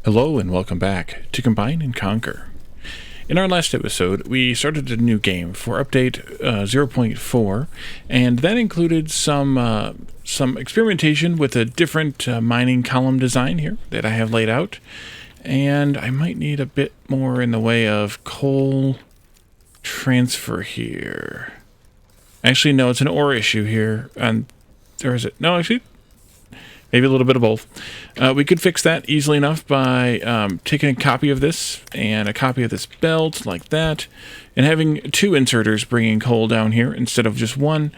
Hello and welcome back to Combine and Conquer. In our last episode, we started a new game for update 0.4, and that included some experimentation with a different mining column design here that I have laid out, and I might need a bit more in the way of coal transfer here. Actually, no, it's an ore issue here, and or is it? No, actually, maybe a little bit of both. We could fix that easily enough by taking a copy of this and a copy of this belt like that, and having two inserters bringing coal down here instead of just one.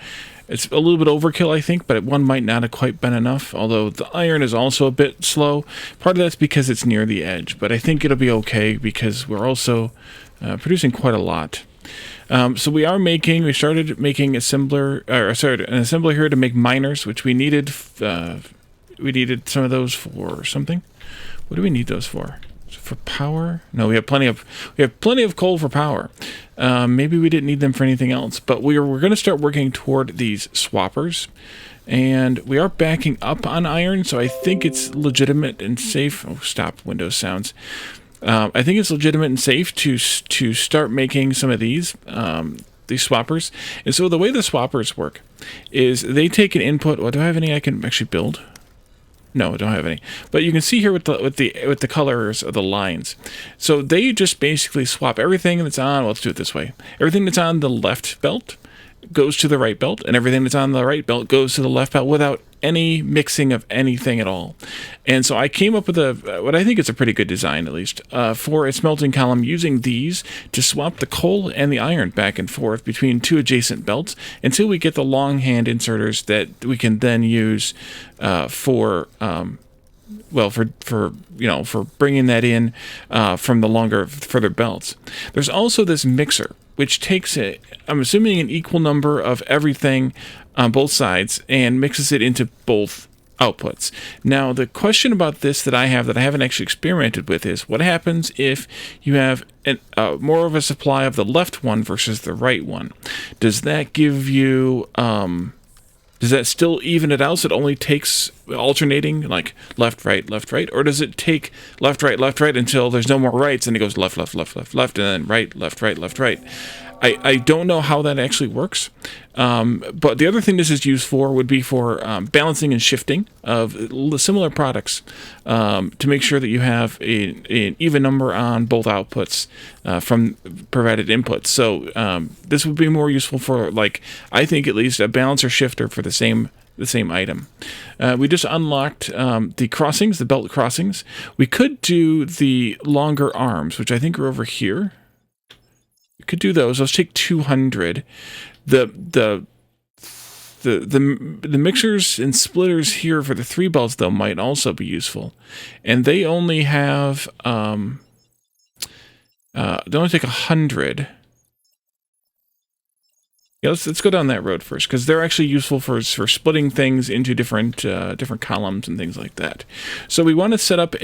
It's a little bit overkill, I think, but one might not have quite been enough, although the iron is also a bit slow. Part of that's because it's near the edge, but I think it'll be okay because we're also producing quite a lot. So we started making an assembler here to make miners, which we needed. We needed some of those for something. What do we need those for? For power? No, we have plenty of coal for power. Maybe we didn't need them for anything else, but we're going to start working toward these swappers, and we are backing up on iron, so I think it's legitimate and safe. Oh, stop Windows sounds. I think it's legitimate and safe to start making some of these swappers. And so the way the swappers work is they take an input. Well, do I have any I can actually build? No, I don't have any. But you can see here with the colors of the lines. So they just basically swap everything that's on. Well, let's do it this way. Everything that's on the left belt goes to the right belt, and everything that's on the right belt goes to the left belt without any mixing of anything at all. And so I came up with what I think is a pretty good design, at least, for a smelting column using these to swap the coal and the iron back and forth between two adjacent belts until we get the long hand inserters that we can then use for bringing that in from the further belts. There's also this mixer, which takes I'm assuming an equal number of everything on both sides and mixes it into both outputs. Now, the question about this that I haven't actually experimented with is what happens if you have more of a supply of the left one versus the right one? Does that give you does that still even it out so it only takes alternating, like left, right, or does it take left, right until there's no more rights and it goes left, and then right, left, right? I don't know how that actually works, but the other thing this is used for would be for balancing and shifting of similar products to make sure that you have an even number on both outputs from provided inputs. So this would be more useful for, like, I think at least a balancer shifter for the same item. We just unlocked the crossings, the belt crossings. We could do the longer arms, which I think are over here. We could do those. Let's take 200. The mixers and splitters here for the 3 belts, though, might also be useful, and they only have they only take 100. Yeah, let's go down that road first, because they're actually useful for splitting things into different columns and things like that. So we want to set up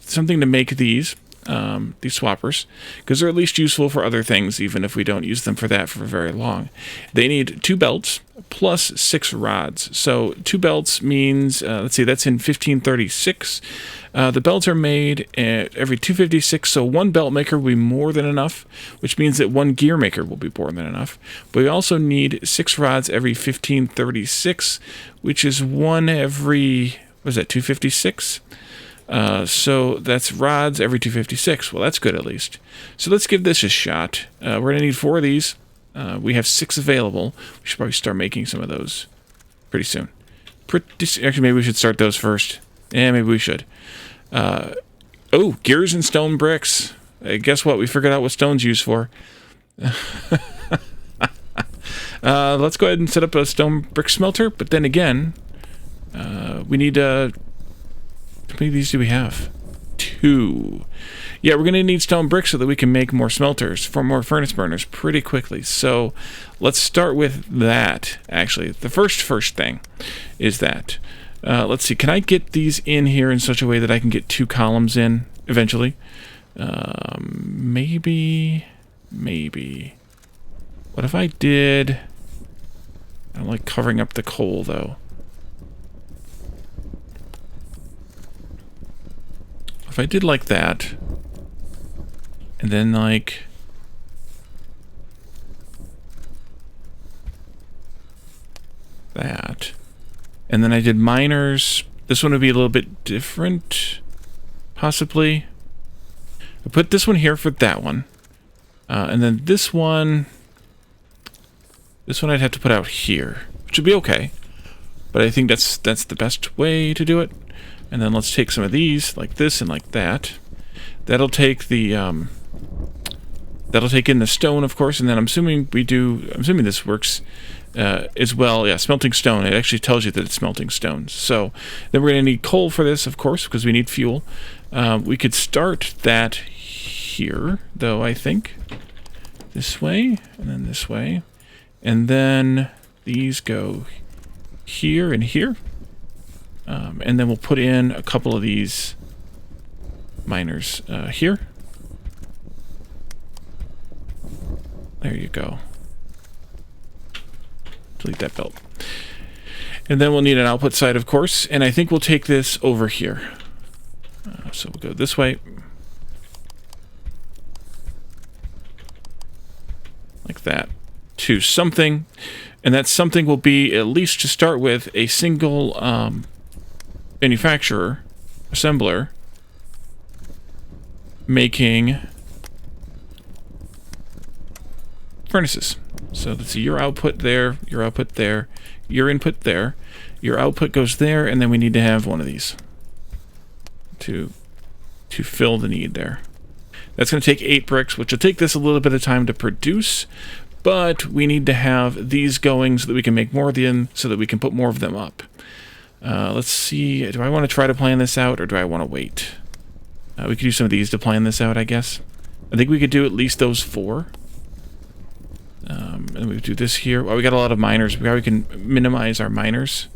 something to make these swappers, because they're at least useful for other things, even if we don't use them for that for very long. They need 2 belts plus 6 rods. So 2 belts means, let's see, that's in 1536. The belts are made at every 256, so 1 belt maker will be more than enough, which means that 1 gear maker will be more than enough. But we also need 6 rods every 1536, which is 1 every, what is that, 256? So that's rods every 256. Well, that's good at least. So let's give this a shot. We're going to need 4 of these. We have 6 available. We should probably start making some of those pretty soon. Actually, maybe we should start those first. Yeah, maybe we should. Gears and stone bricks. Guess what? We figured out what stone's used for. Let's go ahead and set up a stone brick smelter. But then again, we need how many of these do we have? 2. Yeah, we're going to need stone bricks so that we can make more smelters for more furnace burners pretty quickly. So let's start with that, actually. The first thing is that. Let's see, can I get these in here in such a way that I can get 2 columns in eventually? Maybe. What if I did... I don't like covering up the coal, though. If I did like that, and then like that, and then I did miners, this one would be a little bit different, possibly. I put this one here for that one, and then this one I'd have to put out here, which would be okay, but I think that's the best way to do it. And then let's take some of these, like this and like that. That'll take the that'll take in the stone, of course, and then I'm assuming this works as well. Yeah, smelting stone. It actually tells you that it's smelting stone. So then we're going to need coal for this, of course, because we need fuel. We could start that here, though, I think. This way, and then this way. And then these go here and here. And then we'll put in a couple of these miners here. There you go. Delete that belt. And then we'll need an output side, of course. And I think we'll take this over here. So we'll go this way. Like that. To something. And that something will be, at least to start with, a single manufacturer, assembler, making furnaces. So let's see, your output there, your output there, your input there, your output goes there, and then we need to have one of these to fill the need there. That's going to take 8 bricks, which will take this a little bit of time to produce, but we need to have these going so that we can make more of them, so that we can put more of them up. Let's see, do I want to try to plan this out, or do I want to wait? We could use some of these to plan this out, I guess. I think we could do at least those 4. And we do this here. Well, we got a lot of miners. We can minimize our miners.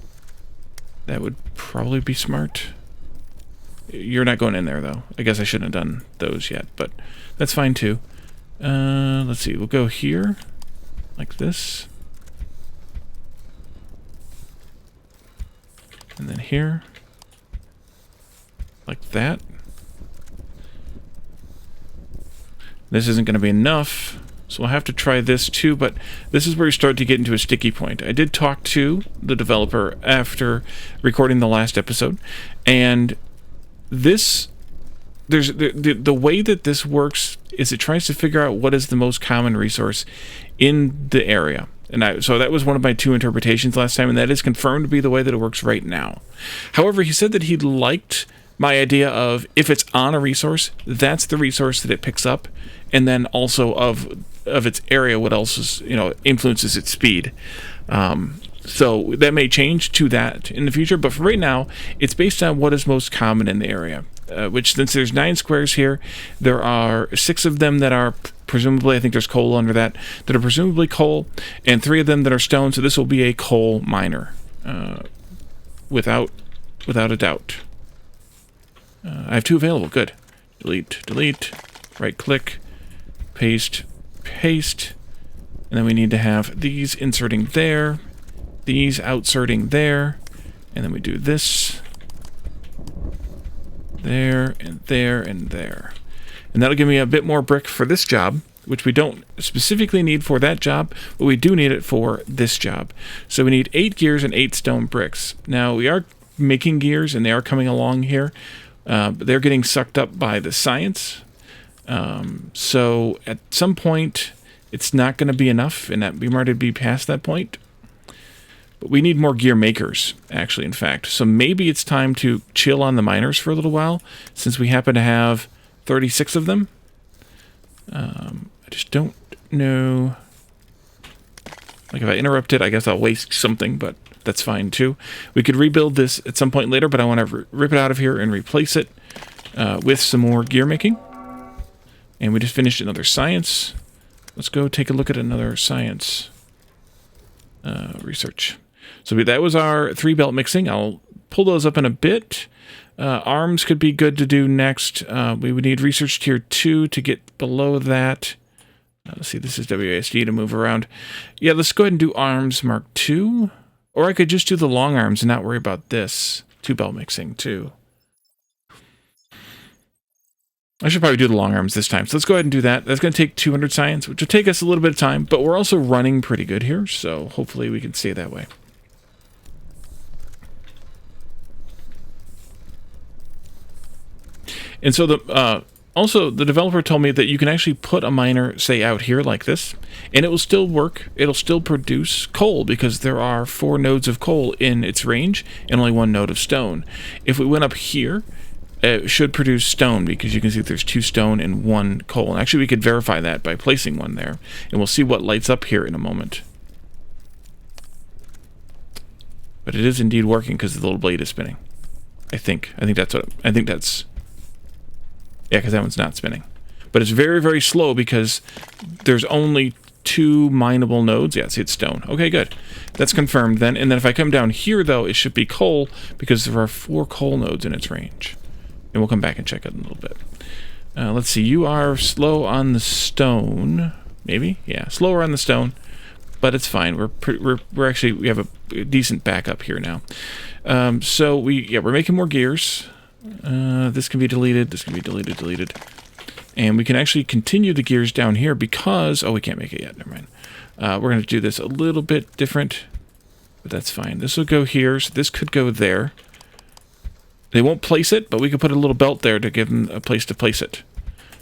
That would probably be smart. You're not going in there, though. I guess I shouldn't have done those yet, but that's fine, too. Let's see. We'll go here, like this. And then here, like that. This isn't going to be enough, so we'll have to try this too, but this is where you start to get into a sticky point. I did talk to the developer after recording the last episode, and this, the way that this works is it tries to figure out what is the most common resource in the area. And so that was one of my 2 interpretations last time, and that is confirmed to be the way that it works right now. However, he said that he liked my idea of, if it's on a resource, that's the resource that it picks up, and then also of its area, what else is, influences its speed. So that may change to that in the future, but for right now, it's based on what is most common in the area. Which, since there's 9 squares here, there are 6 of them that are presumably, I think there's coal under that are presumably coal, and 3 of them that are stone, so this will be a coal miner. Without a doubt. I have 2 available, good. Delete, right click, paste, and then we need to have these inserting there, these outserting there, and then we do this, there, and there, and there. And that'll give me a bit more brick for this job, which we don't specifically need for that job, but we do need it for this job. So we need 8 gears and 8 stone bricks. Now, we are making gears, and they are coming along here, but they're getting sucked up by the science. So at some point, it's not going to be enough, and that we might be past that point. But we need more gear makers, actually, in fact. So maybe it's time to chill on the miners for a little while, since we happen to have 36 of them. I just don't know. Like, if I interrupt it, I guess I'll waste something, but that's fine, too. We could rebuild this at some point later, but I want to rip it out of here and replace it with some more gear making. And we just finished another science. Let's go take a look at another science research. So that was our 3 belt mixing. I'll pull those up in a bit. Arms could be good to do next. We would need research tier 2 to get below that. Let's see, this is WASD to move around. Yeah, let's go ahead and do arms mark 2. Or I could just do the long arms and not worry about this 2 belt mixing too. I should probably do the long arms this time. So let's go ahead and do that. That's going to take 200 science, which will take us a little bit of time, but we're also running pretty good here, so hopefully we can stay that way. And so also the developer told me that you can actually put a miner, say, out here like this, and it will still work. It'll still produce coal because there are 4 nodes of coal in its range and only 1 node of stone. If we went up here, it should produce stone because you can see there's 2 stone and 1 coal. And actually we could verify that by placing one there, and we'll see what lights up here in a moment. But it is indeed working because the little blade is spinning. I think that's what yeah, because that one's not spinning. But it's very, very slow because there's only 2 mineable nodes. Yeah, see, it's stone. Okay, good. That's confirmed then. And then if I come down here, though, it should be coal because there are 4 coal nodes in its range. And we'll come back and check it in a little bit. Let's see. You are slow on the stone. Maybe? Yeah, slower on the stone. But it's fine. We're actually, we have a decent backup here now. So we're making more gears. This can be deleted, this can be deleted. And we can actually continue the gears down here because... Oh, we can't make it yet, never mind. We're going to do this a little bit different, but that's fine. This will go here, so this could go there. They won't place it, but we could put a little belt there to give them a place to place it.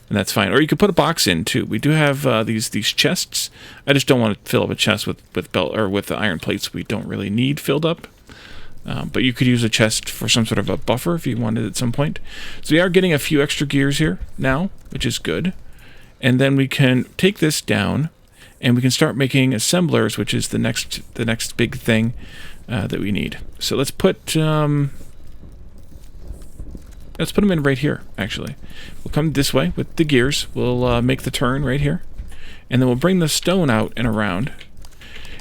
And that's fine. Or you could put a box in, too. We do have these chests. I just don't want to fill up a chest with belt or with the iron plates we don't really need filled up. But you could use a chest for some sort of a buffer if you wanted at some point. So we are getting a few extra gears here now, which is good. And then we can take this down, and we can start making assemblers, which is the next big thing that we need. So let's put them in right here, actually. We'll come this way with the gears. We'll make the turn right here. And then we'll bring the stone out and around.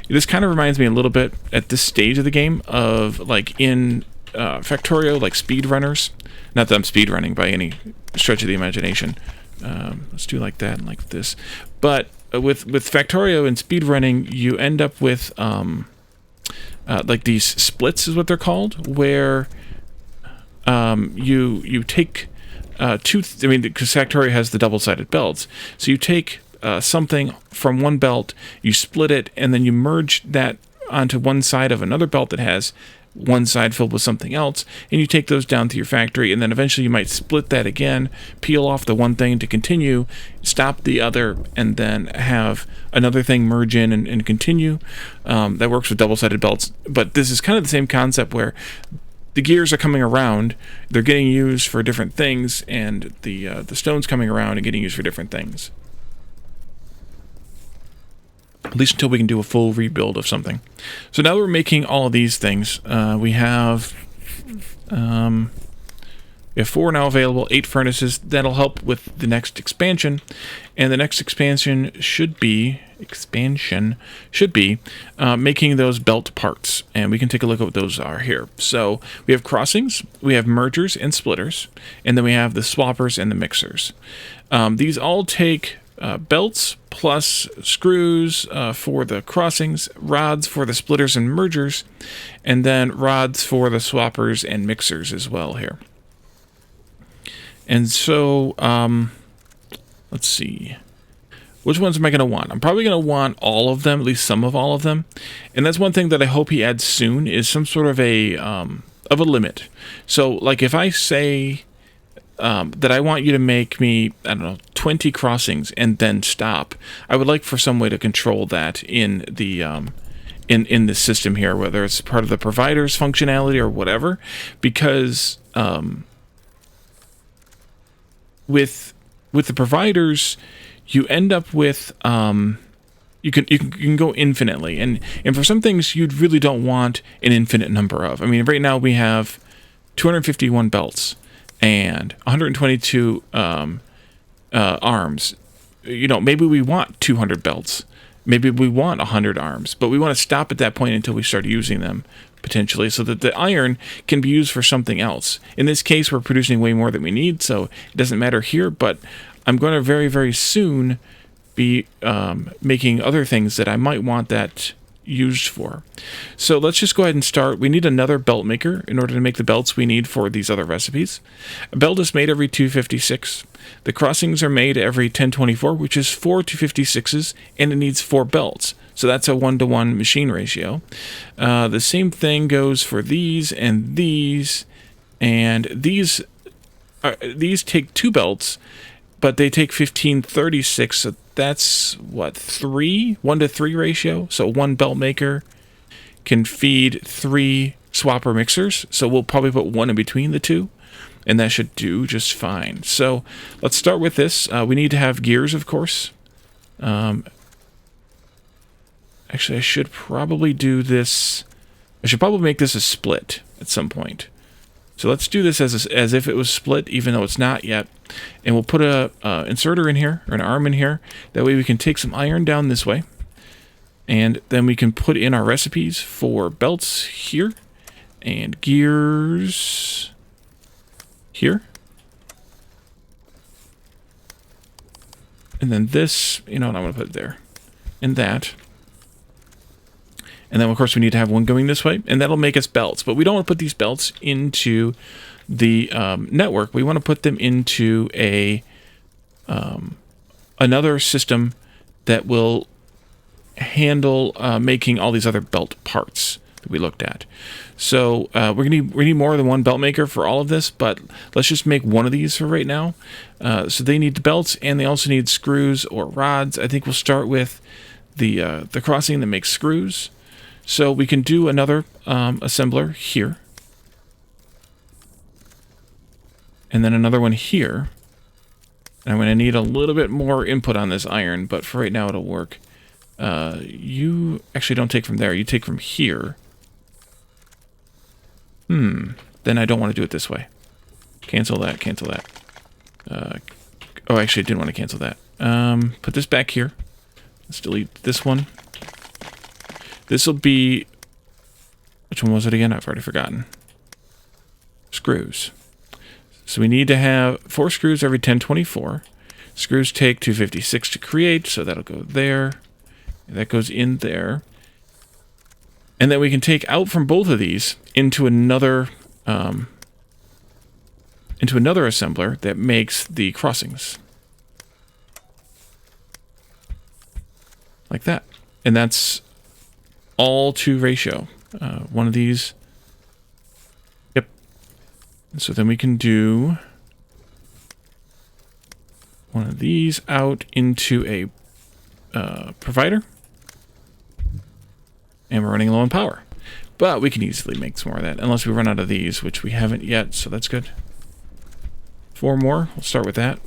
This kind of reminds me a little bit at this stage of the game of like in Factorio, like speedrunners. Not that I'm speedrunning by any stretch of the imagination. Let's do like that and like this. But with Factorio and speedrunning, you end up with like these splits is what they're called, where you take 2. I mean, because Factorio has the double-sided belts, so you take something from one belt, you split it, and then you merge that onto one side of another belt that has one side filled with something else, and you take those down to your factory, and then eventually you might split that again, peel off the one thing to continue, stop the other, and then have another thing merge in and continue. That works with double-sided belts, but this is kind of the same concept where the gears are coming around, they're getting used for different things, and the stone's coming around and getting used for different things. At least until we can do a full rebuild of something. So now we're making all of these things. We have 4 now available, 8 furnaces. That'll help with the next expansion. And the next expansion should be making those belt parts. And we can take a look at what those are here. So we have crossings, we have mergers and splitters, and then we have the swappers and the mixers. These all take belts plus screws for the crossings, rods for the splitters and mergers, and then rods for the swappers and mixers as well here. And so, let's see. Which ones am I going to want? I'm probably going to want all of them, at least some of all of them. And that's one thing that I hope he adds soon is some sort of a limit. So, like if I say that I want you to make me, I don't know, 20 crossings and then stop, I would like for some way to control that in the in the system here, whether it's part of the provider's functionality or whatever, because with the providers, you end up with you can go infinitely, and for some things you really don't want an infinite number of. I mean, right now we have 251 belts and 122 arms. You know, maybe we want 200 belts, maybe we want 100 arms, but we want to stop at that point until we start using them potentially, so that the iron can be used for something else. In this case, we're producing way more than we need, so it doesn't matter here, but I'm going to very, very soon be making other things that I might want that used for. So let's just go ahead and start. We need another belt maker in order to make the belts we need for these other recipes. A belt is made every 256. The crossings are made every 1024, which is 4 256s, and it needs 4 belts. So that's a 1-to-1 machine ratio. The same thing goes for these and these, and these take 2 belts, but they take 1536, so that's what, 1-to-3 ratio. So 1 belt maker can feed 3 swapper mixers, so we'll probably put 1 in between the 2, and that should do just fine. So let's start with this. We need to have gears, of course. Actually, I should probably do this. I should probably make this a split at some point. So let's do this as if it was split, even though it's not yet. And we'll put a inserter in here, or an arm in here. That way we can take some iron down this way. And then we can put in our recipes for belts here. And gears here. And then this, you know what, I'm going to put it there. And that. And then, of course, we need to have one going this way, and that'll make us belts. But we don't want to put these belts into the network. We want to put them into another system that will handle making all these other belt parts that we looked at. So we need more than 1 belt maker for all of this, but let's just make one of these for right now. So they need the belts, and they also need screws or rods. I think we'll start with the crossing that makes screws. So we can do another assembler here. And then another one here. And I'm going to need a little bit more input on this iron, but for right now it'll work. You actually don't take from there. You take from here. Then I don't want to do it this way. Cancel that, cancel that. Oh, actually I didn't want to cancel that. Put this back here. Let's delete this one. This will be, which one was it again? I've already forgotten. Screws. So we need to have 4 screws every 1024. Screws take 256 to create, so that'll go there. That goes in there. And then we can take out from both of these into another assembler that makes the crossings. Like that. And that's all to ratio. One of these. Yep. And so then we can do one of these out into a provider. And we're running low on power. But we can easily make some more of that, unless we run out of these, which we haven't yet, so that's good. 4 more. We'll start with that.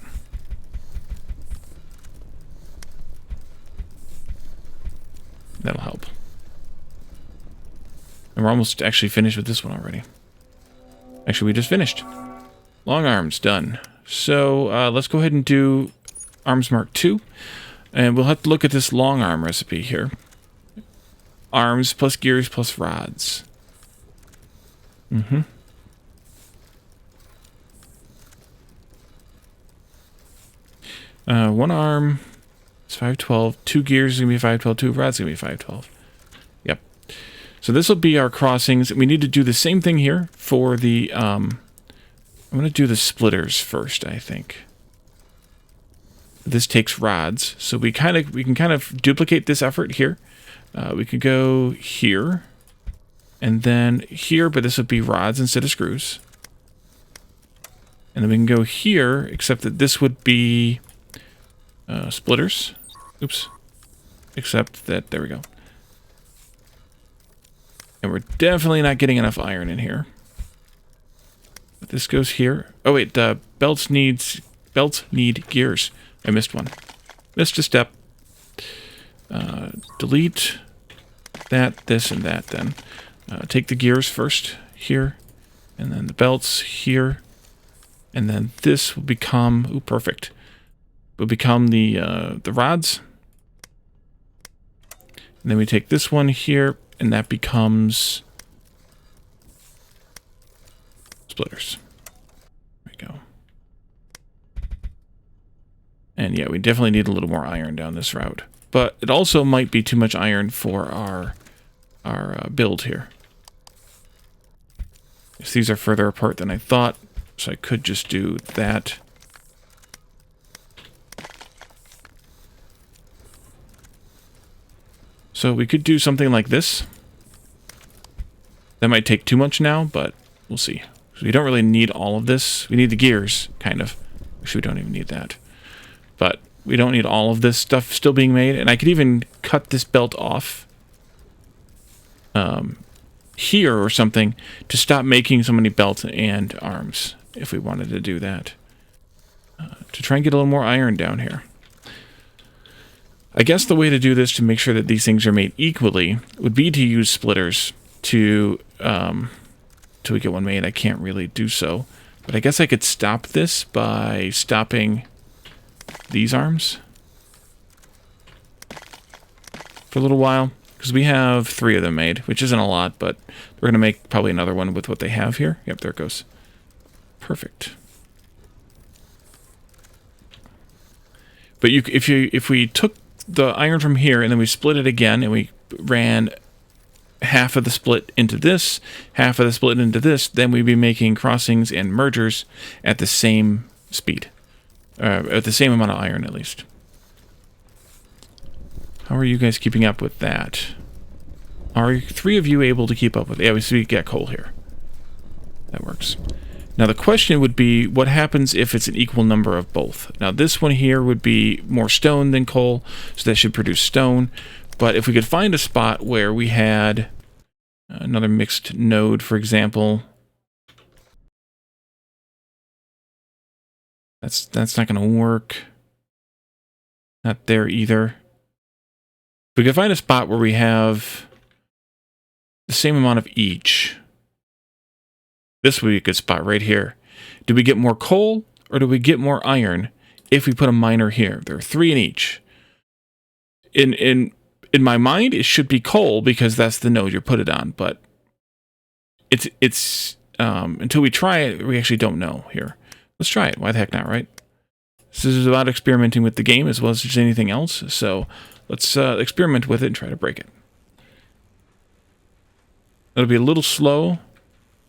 That'll help. And we're almost actually finished with this one already. Actually, we just finished. Long arms, done. So let's go ahead and do arms mark 2. And we'll have to look at this long arm recipe here. Arms plus gears plus rods. One arm is 512. 2 gears is going to be 512. 2 rods is going to be 512. Yep. So this will be our crossings. We need to do the same thing here for the... I'm going to do the splitters first, I think. This takes rods. So we can kind of duplicate this effort here. We could go here. And then here, but this would be rods instead of screws. And then we can go here, except that this would be splitters. Oops. Except that, there we go. And we're definitely not getting enough iron in here. But this goes here. Oh wait, belts need gears. I missed one. Missed a step. Delete that, this, and that then. Take the gears first here, and then the belts here, and then this will become, ooh, perfect. Will become the rods. And then we take this one here, and that becomes splitters. There we go. And yeah, we definitely need a little more iron down this route. But it also might be too much iron for our build here. So these are further apart than I thought, so I could just do that. So we could do something like this. That might take too much now, but we'll see. So we don't really need all of this. We need the gears, kind of. Actually, we don't even need that. But we don't need all of this stuff still being made. And I could even cut this belt off here or something to stop making so many belts and arms, if we wanted to do that. To try and get a little more iron down here. I guess the way to do this to make sure that these things are made equally would be to use splitters to till we get one made. I can't really do so, but I guess I could stop this by stopping these arms for a little while, because we have 3 of them made, which isn't a lot, but we're gonna make probably another one with what they have here. Yep, there it goes. Perfect. But if we took the iron from here and then we split it again and we ran half of the split into this, half of the split into this, then we'd be making crossings and mergers at the same speed. At the same amount of iron, at least. How are you guys keeping up with that? Are 3 of you able to keep up with it? Yeah, we see we get coal here. That works. Now the question would be, what happens if it's an equal number of both? Now this one here would be more stone than coal, so that should produce stone. But if we could find a spot where we had another mixed node, for example, that's not going to work. Not there either. We could find a spot where we have the same amount of each. This would be a good spot right here. Do we get more coal or do we get more iron if we put a miner here? There are 3 in each. In my mind, it should be coal because that's the node you put it on, but it's until we try it, we actually don't know here. Let's try it. Why the heck not, right? This is about experimenting with the game as well as just anything else, so let's experiment with it and try to break it. It'll be a little slow.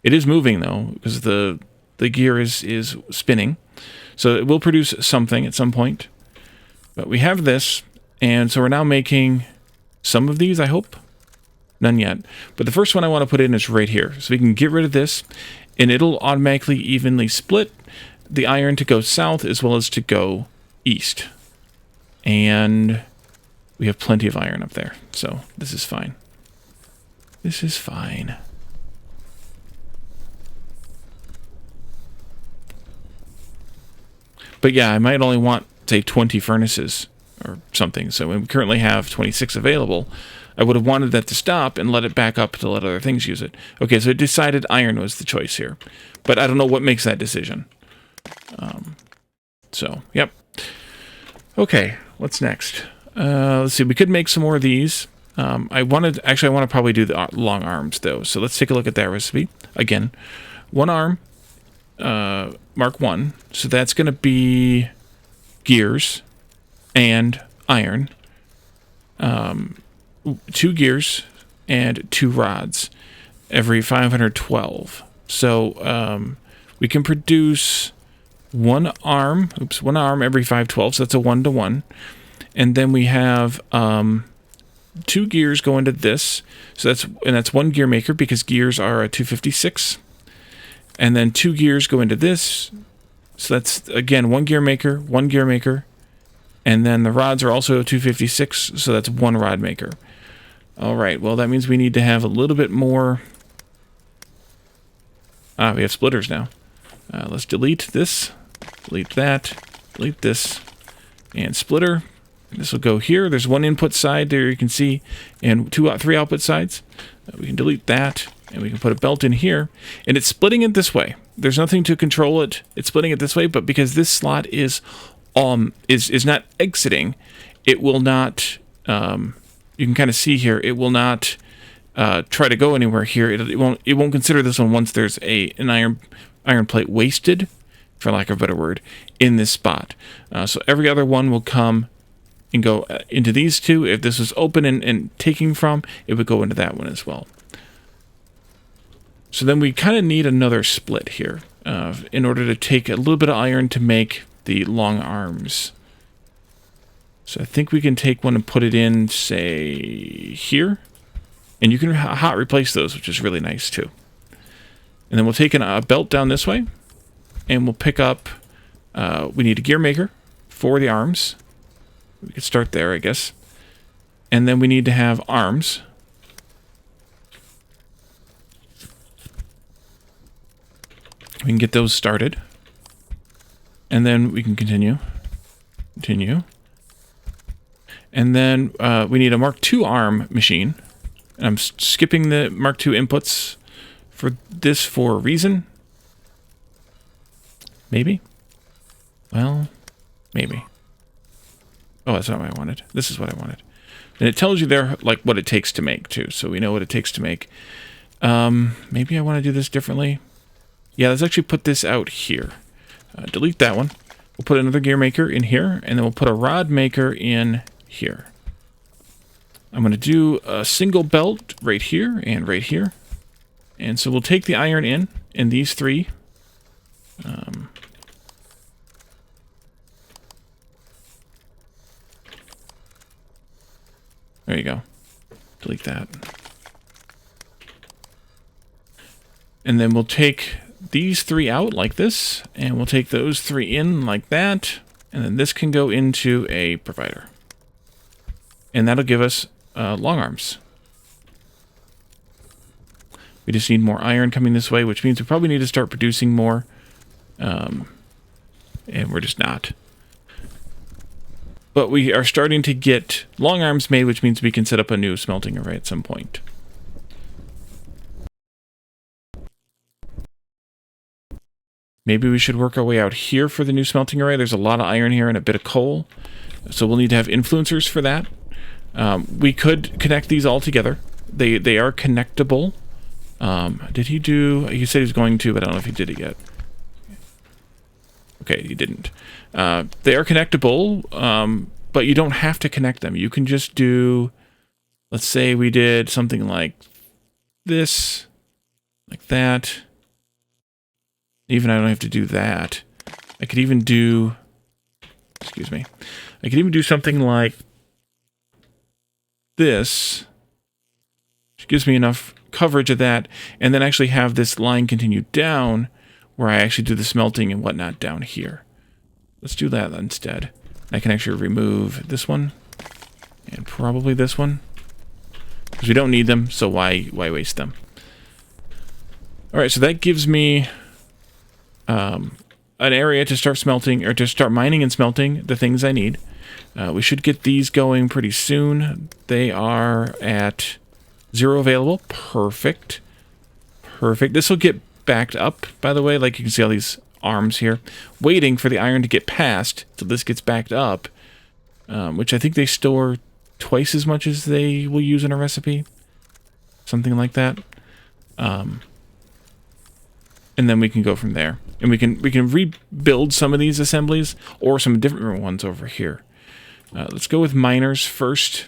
It is moving, though, because the gear is spinning. So it will produce something at some point. But we have this, and so we're now making some of these, I hope. None yet. But the first one I want to put in is right here. So we can get rid of this, and it'll automatically evenly split the iron to go south as well as to go east. And we have plenty of iron up there, so this is fine. This is fine. But yeah, I might only want, say, 20 furnaces or something. So we currently have 26 available. I would have wanted that to stop and let it back up to let other things use it. Okay, so it decided iron was the choice here. But I don't know what makes that decision. So, yep. Okay, what's next? Let's see, we could make some more of these. I want to probably do the long arms, though. So let's take a look at that recipe. Again, 1 arm. Mark 1. So that's going to be gears and iron. 2 gears and 2 rods every 512. So we can produce 1 arm every 512. So that's a 1-to-1. And then we have 2 gears go into this. So that's 1 gear maker because gears are a 256. And then 2 gears go into this. So that's, again, 1 gear maker, 1 gear maker. And then the rods are also 256, so that's 1 rod maker. All right, well, that means we need to have a little bit more. We have splitters now. Let's delete this, delete that, delete this, and splitter. This will go here. There's 1 input side there you can see, and 3 output sides. We can delete that. And we can put a belt in here, and it's splitting it this way. There's nothing to control it. It's splitting it this way, but because this slot is not exiting, it will not. You can kind of see here. It will not try to go anywhere here. It won't consider this one once there's an iron plate wasted, for lack of a better word, in this spot. So every other one will come and go into these two. If this was open and taking from, it would go into that one as well. So then we kind of need another split here in order to take a little bit of iron to make the long arms. So I think we can take one and put it in, say, here. And you can hot replace those, which is really nice too. And then we'll take a belt down this way, and we'll pick up, we need a gear maker for the arms. We could start there, I guess. And then we need to have arms. We can get those started. And then we can continue. Continue. And then we need a Mark II arm machine. And I'm skipping the Mark II inputs for this for a reason. Maybe? Well, maybe. Oh, that's not what I wanted. This is what I wanted. And it tells you there, like, what it takes to make, too. So we know what it takes to make. Maybe I want to do this differently. Yeah, let's actually put this out here. Delete that one. We'll put another gear maker in here, and then we'll put a rod maker in here. I'm going to do a single belt right here and right here. And so we'll take the iron in these three. There you go. Delete that. And then we'll take these three out like this, and we'll take those three in like that, and then this can go into a provider. And that'll give us long arms. We just need more iron coming this way, which means we probably need to start producing more. And we're just not. But we are starting to get long arms made, which means we can set up a new smelting array at some point. Maybe we should work our way out here for the new smelting array. There's a lot of iron here and a bit of coal. So we'll need to have influencers for that. We could connect these all together. They are connectable. Did he do... He said he was going to, but I don't know if he did it yet. Okay, he didn't. They are connectable, but you don't have to connect them. You can just do... Let's say we did something like this, like that. Even I don't have to do that. I could even do... Excuse me. I could even do something like this, which gives me enough coverage of that, and then actually have this line continue down where I actually do the smelting and whatnot down here. Let's do that instead. I can actually remove this one and probably this one because we don't need them, so why waste them? Alright, so that gives me an area to start smelting, or to start mining and smelting the things I need. We should get these going pretty soon. They are at 0 available. Perfect. Perfect. This will get backed up, by the way. Like you can see all these arms here. Waiting for the iron to get past till this gets backed up. Which I think they store twice as much as they will use in a recipe. Something like that. And then we can go from there. And we can rebuild some of these assemblies or some different ones over here. Let's go with miners first.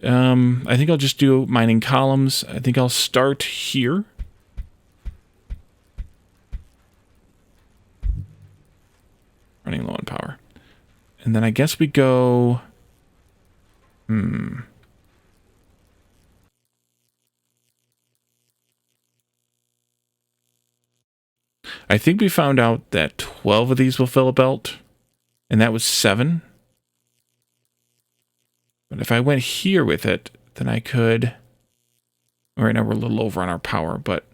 I think I'll just do mining columns. I think I'll start here. Running low on power. And then I guess we go... I think we found out that 12 of these will fill a belt, and that was 7. But if I went here with it, then I could... Right now we're a little over on our power, but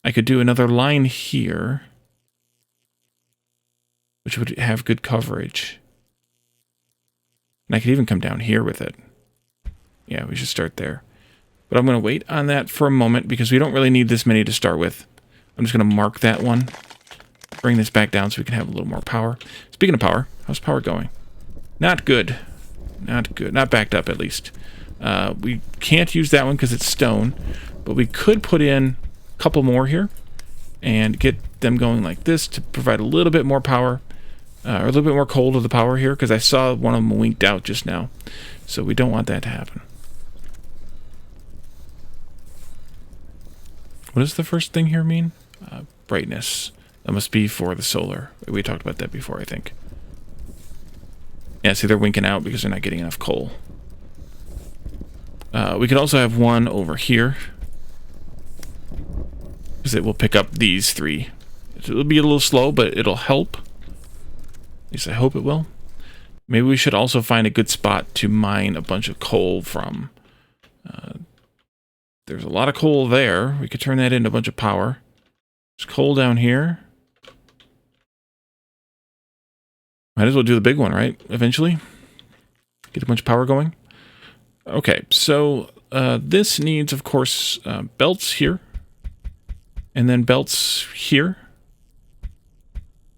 I could do another line here, which would have good coverage. And I could even come down here with it. Yeah, we should start there. But I'm going to wait on that for a moment because we don't really need this many to start with. I'm just going to mark that one. Bring this back down so we can have a little more power. Speaking of power, how's power going? Not good. Not good. Not backed up, at least. We can't use that one because it's stone. But we could put in a couple more here and get them going like this to provide a little bit more power. or a little bit more coal to the power here, because I saw one of them winked out just now. So we don't want that to happen. What does the first thing here mean? Brightness. That must be for the solar. We talked about that before, I think. Yeah, see, they're winking out because they're not getting enough coal. We could also have one over here, because it will pick up these three. It'll be a little slow, but it'll help. At least I hope it will. Maybe we should also find a good spot to mine a bunch of coal from. There's a lot of coal there. We could turn that into a bunch of power. There's coal down here. Might as well do the big one, right? Eventually. Get a bunch of power going. Okay, so this needs, of course, belts here. And then belts here.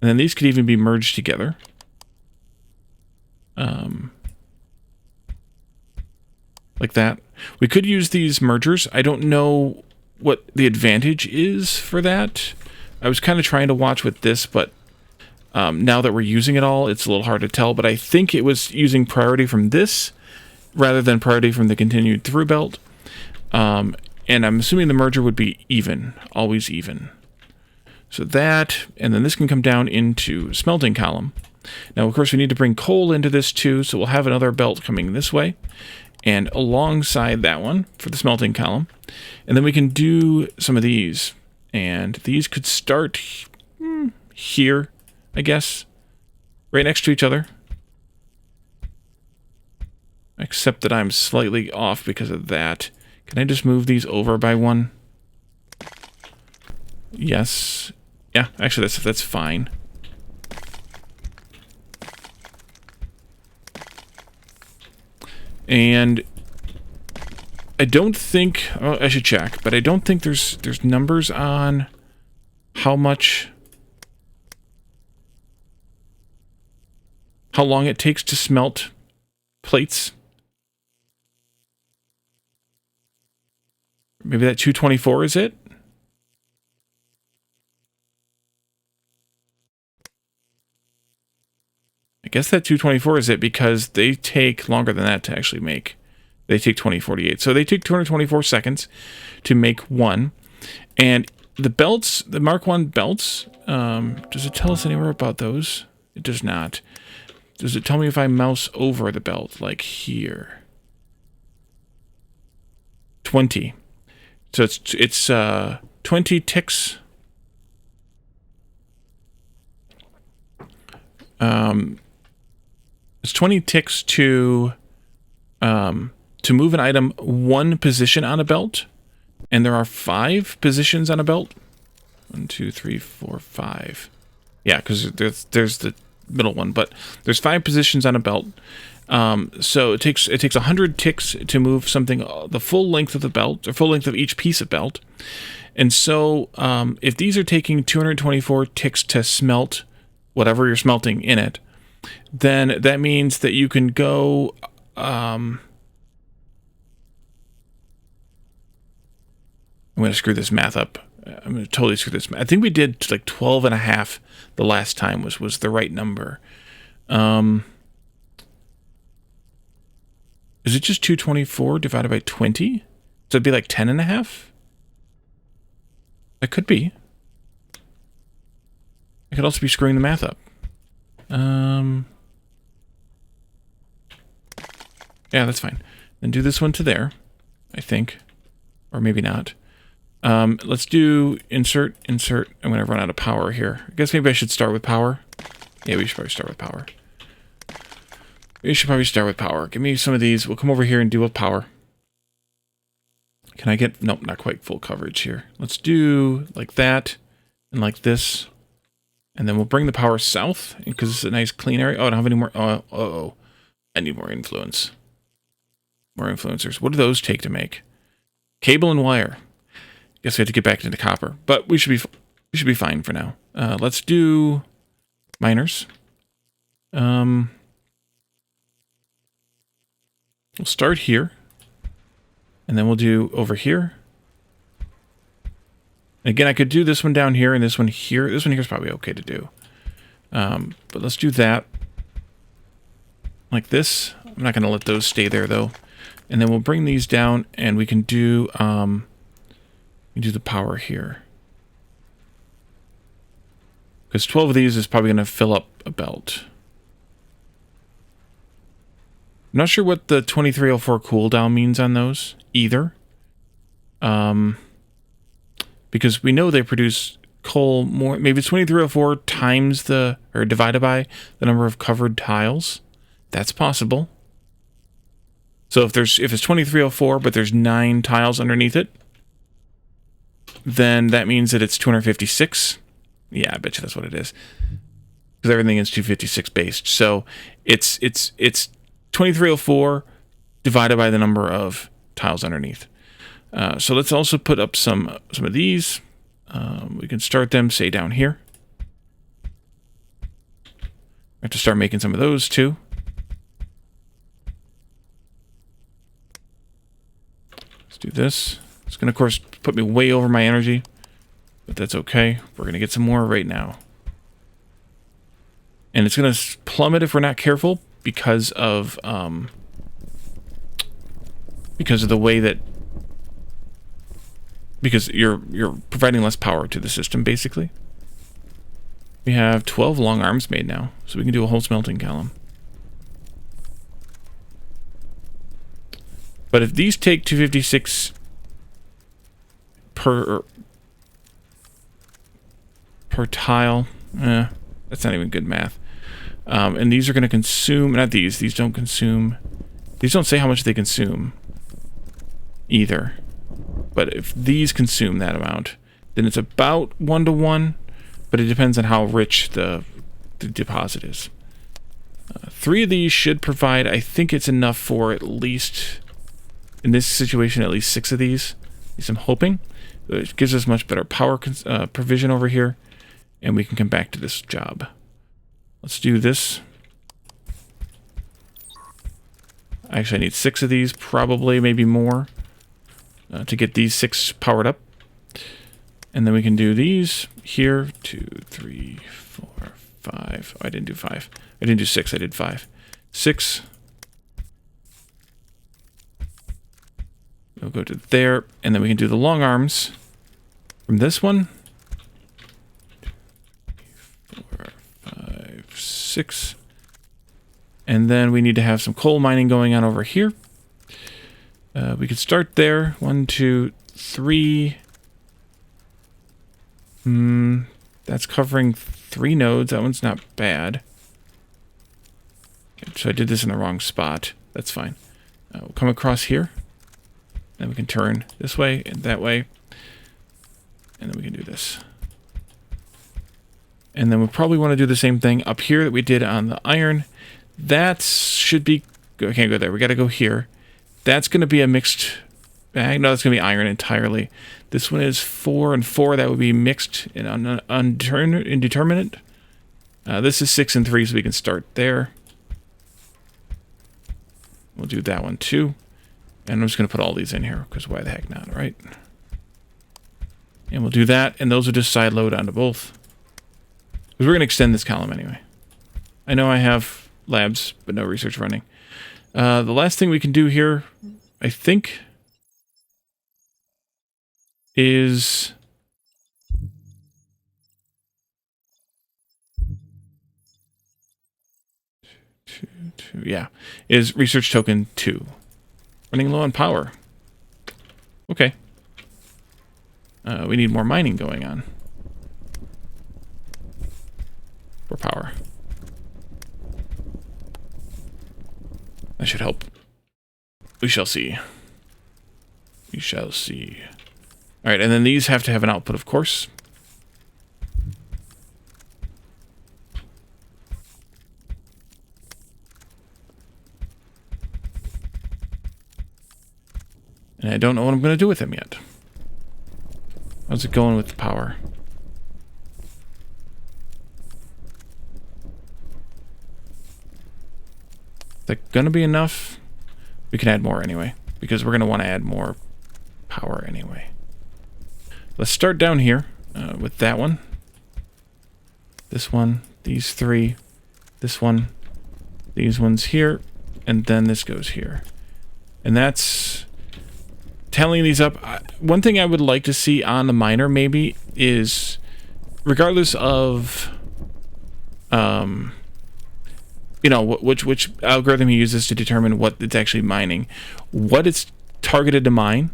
And then these could even be merged together. Like that. We could use these mergers. I don't know what the advantage is for that. I was kind of trying to watch with this, but now that we're using it all, it's a little hard to tell. But I think it was using priority from this rather than priority from the continued through belt. And I'm assuming the merger would be even, always even. So that, and then this can come down into smelting column. Now, of course, we need to bring coal into this too, so we'll have another belt coming this way and alongside that one for the smelting column. And then we can do some of these. And these could start here, I guess, right next to each other. Except that I'm slightly off because of that. Can I just move these over by one? Yes. Yeah, actually that's fine. And I don't think, oh, I should check, but I don't think there's numbers on how long it takes to smelt plates. Maybe that 224 is it? I guess that 224 is it because they take longer than that to actually make. They take 2048. So they take 224 seconds to make one. And the belts, the Mark 1 belts, does it tell us anywhere about those? It does not. Does it tell me if I mouse over the belt, like here? 20. So it's 20 ticks. It's 20 ticks to move an item one position on a belt, and there are 5 positions on a belt. 1, 2, 3, 4, 5. Yeah, because there's the middle one, but there's 5 positions on a belt. So it takes 100 ticks to move something the full length of the belt, or full length of each piece of belt. And so if these are taking 224 ticks to smelt whatever you're smelting in it, then that means that you can go I'm going to screw this math up. I'm going to totally screw this. I think we did like 12 and a half the last time was the right number. Is it just 224 divided by 20? So it'd be like 10 and a half? That could be. I could also be screwing the math up. Yeah, that's fine. Then do this one to there, I think. Or maybe not. Let's do insert. I'm going to run out of power here. I guess maybe I should start with power. Yeah, we should probably start with power. We should probably start with power. Give me some of these. We'll come over here and do with power. Can I get... Nope, not quite full coverage here. Let's do like that and like this. And then we'll bring the power south because it's a nice clean area. Oh, I don't have any more... Oh. I need more influence. More influencers. What do those take to make? Cable and wire. Guess we have to get back into copper. But we should be fine for now. Let's do miners. We'll start here. And then we'll do over here. And again, I could do this one down here and this one here. This one here is probably okay to do. But let's do that. Like this. I'm not going to let those stay there, though. And then we'll bring these down, and we can do the power here. Because 12 of these is probably going to fill up a belt. I'm not sure what the 2304 cooldown means on those, either. Because we know they produce coal more... Maybe it's 2304 times the... Or divided by the number of covered tiles. That's possible. So if it's 2304, but there's 9 tiles underneath it, then that means that it's 256. Yeah, I bet you that's what it is. Because everything is 256 based. So it's 2304 divided by the number of tiles underneath. So let's also put up some of these. We can start them, say, down here. I have to start making some of those too. Let's do this. It's going to, of course, put me way over my energy, but that's okay. We're going to get some more right now. And it's going to plummet if we're not careful because of the way that... Because you're providing less power to the system, basically. We have 12 long arms made now, so we can do a whole smelting column. But if these take 256 per tile, that's not even good math. And these are going to consume, not these don't consume, these don't say how much they consume either. But if these consume that amount, then it's about 1-to-1, but it depends on how rich the deposit is. 3 of these should provide, I think it's enough for at least, in this situation, at least 6 of these. At least I'm hoping. It gives us much better power provision over here, and we can come back to this job. Let's do this. Actually, I need 6 of these, probably, maybe more, to get these 6 powered up. And then we can do these here. 2, 3, 4, 5. Oh, I didn't do 5. I didn't do 6, I did 5. 6. We'll go to there, and then we can do the long arms from this one. 4, 5, 6. And then we need to have some coal mining going on over here. We could start there. 1, 2, 3. That's covering 3 nodes. That one's not bad. Okay, so I did this in the wrong spot. That's fine. We'll come across here. Then we can turn this way and that way. And then we can do this. And then we'll probably want to do the same thing up here that we did on the iron. That should be... I can't go there. We got to go here. That's going to be a mixed bag. No, that's going to be iron entirely. This one is 4 and 4. That would be mixed and indeterminate. This is 6 and 3, so we can start there. We'll do that one too. And I'm just going to put all these in here, because why the heck not, right? And we'll do that, and those will just side load onto both. Because we're going to extend this column anyway. I know I have labs, but no research running. The last thing we can do here, I think, is... Yeah, is research token 2. Running low on power. Okay. We need more mining going on. For power. That should help. We shall see. We shall see. Alright, and then these have to have an output, of course. And I don't know what I'm going to do with them yet. How's it going with the power? Is that going to be enough? We can add more anyway, because we're going to want to add more power anyway. Let's start down here with that one. This one, these three, this one, these ones here, and then this goes here. And that's tallying these up. One thing I would like to see on the miner maybe is, regardless of you know, which algorithm he uses to determine what it's actually mining, what it's targeted to mine,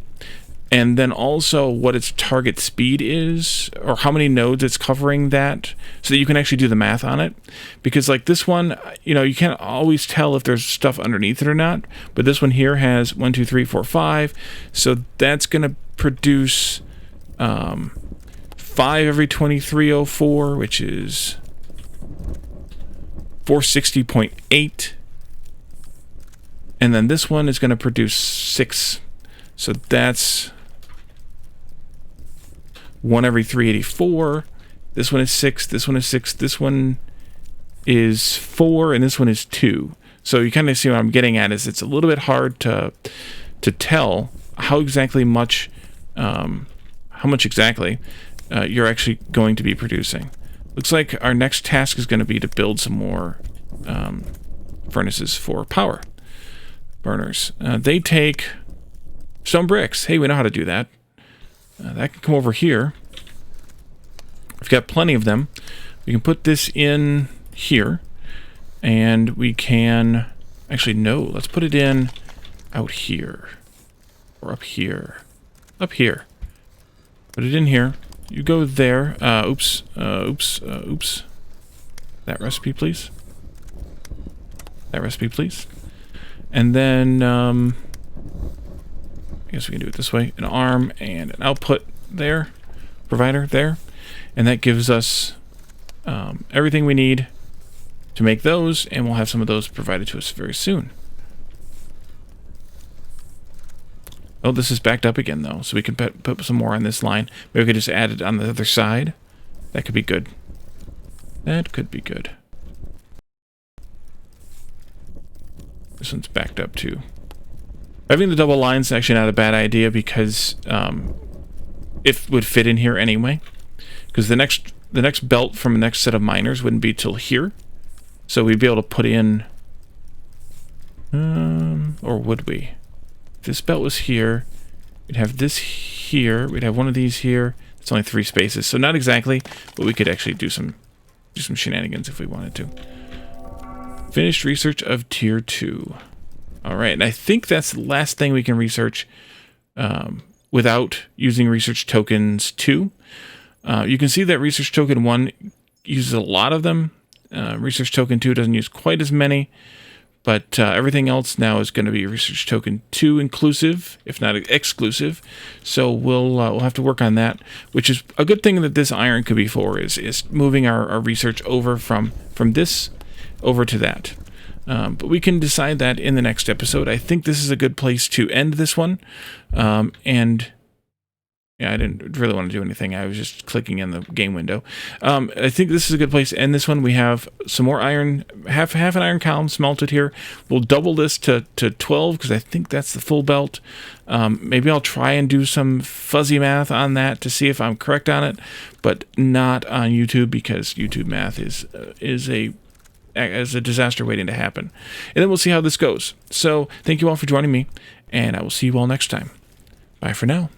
and then also what its target speed is, or how many nodes it's covering that, so that you can actually do the math on it. Because like this one, you know, you can't always tell if there's stuff underneath it or not, but this one here has 1, 2, 3, 4, 5, so that's going to produce 5 every 2304, which is 460.8, and then this one is going to produce 6, so that's 1 every 384. This one is 6, this one is 6, this one is 4, and this one is 2. So you kind of see what I'm getting at, is it's a little bit hard to tell how much exactly you're actually going to be producing. Looks like our next task is going to be to build some more furnaces for power burners. They take stone bricks. Hey, we know how to do that. That can come over here. We've got plenty of them. We can put this in here, and we can... Actually, no. Let's put it in out here. Or up here. Up here. Put it in here. You go there. Oops. Oops. That recipe, please. That recipe, please. And then, I guess we can do it this way. An arm and an output there. Provider there. And that gives us everything we need to make those, and we'll have some of those provided to us very soon. Oh, this is backed up again, though, so we can put some more on this line. Maybe we could just add it on the other side. That could be good. That could be good. This one's backed up, too. Having the double lines is actually not a bad idea, because it would fit in here anyway. Because the next belt from the next set of miners wouldn't be till here. So we'd be able to put in... or would we? If this belt was here, we'd have this here, we'd have one of these here. It's only 3 spaces, so not exactly, but we could actually do some shenanigans if we wanted to. Finished research of Tier 2. Alright, and I think that's the last thing we can research without using Research Tokens 2. You can see that Research Token 1 uses a lot of them. Research Token 2 doesn't use quite as many. But everything else now is going to be Research Token 2 inclusive, if not exclusive. So we'll have to work on that, which is a good thing that this iron could be for, is moving our research over from this over to that. But we can decide that in the next episode. I think this is a good place to end this one. And yeah, I didn't really want to do anything. I was just clicking in the game window. I think this is a good place to end this one. We have some more iron, half an iron column smelted here. We'll double this to 12, because I think that's the full belt. Maybe I'll try and do some fuzzy math on that to see if I'm correct on it, but not on YouTube, because YouTube math is a disaster waiting to happen. And then we'll see how this goes. So thank you all for joining me, and I will see you all next time. Bye for now.